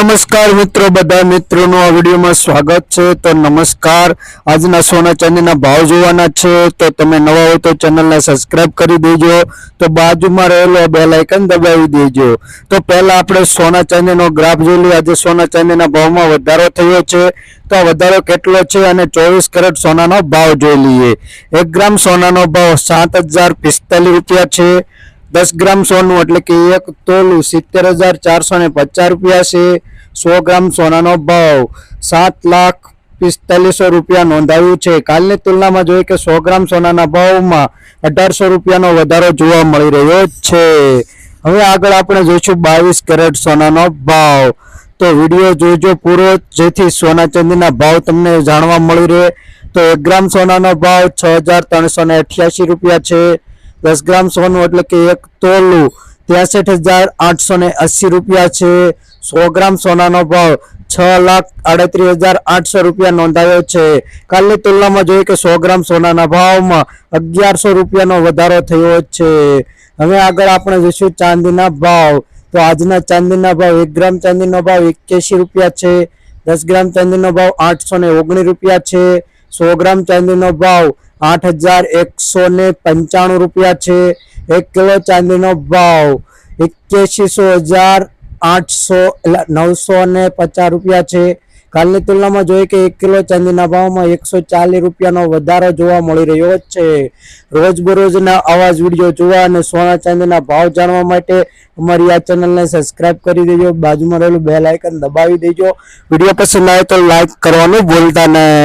नमस्कार मित्रों, बधा मित्रों आ विडियो में स्वागत है। तो नमस्कार, आजना सोना चांदी ना भाव जोवाना छे। तो तमे नवा हो तो चैनल ने सब्सक्राइब करी देजो। तो बाजू में रहेलो बेल आइकन दबावी देजो। तो पहला आपणे सोना चांदी नो ग्राफ जोई लईए। आज सोना चांदी ना भाव में वधारो थयो छे। तो वधारो केटलो छे अने 24 कैरेट सोना नो भाव जोई लईए। 1 ग्राम सोना नो भाव 7045 रुपया छे। 10 ग्राम सोनू एटले के 1 तोलू 70,450 रुपया से। 100 ग्राम सोना नो भाव 7,45,000 रुपया नोंधाव्યું છે। કાલની તુલનામાં જોઈએ કે 100 ગ્રામ સોનાના ભાવમાં 1800 રૂપિયાનો વધારો જોવા મળી રહ્યો છે। હવે આગળ આપણે જોઈશું 22 કેરેટ સોનાનો ભાવ। તો વિડિયો જોજો પૂરો, જેથી સોના ચાંદીના ભાવ તમને જાણવા મળી રહે। તો 1 ગ્રામ સોનાનો ભાવ 6,388 રૂપિયા છે। 10 ग्राम सोनू एटले के 1 तोलू 63,880 रुपया छे। 100 ग्राम सोना नो भाव 6,38,800 रुपया नोंधाव्यो छे। कालनी तुलना में जोईए के 100 ग्राम सोना ना भाव में 1100 रुपया नो वधारो थयो छे। हवे आगळ आपणे जोईशुं चांदीना भाव। तो आजना चांदीना भाव 1 ग्राम चांदी नो भाव 81 रुपया छे। 10 ग्राम चांदी नो भाव 819 रुपया छे। 100 ग्राम चांदी नो भाव 8,195 रुपया छे। 1 किलो चांदी नो भाव 81,950 रुपया छे। कालनी तुलना में जोईए के 1 किलो चांदीना भाव में 140 रुपयानो वधारो जोवा मळी रह्यो छे। रोज बरोजना आवा ज विडियो जोवा अने सोना चांदीना भाव जाणवा माटे अमारी आ चेनलने सब्सक्राइब करी देजो। बाजुमां रहेલું बेल आइकन दबावी देजो। विडियो पसंद आए तो लाइक करवानुं भूलता नहीं।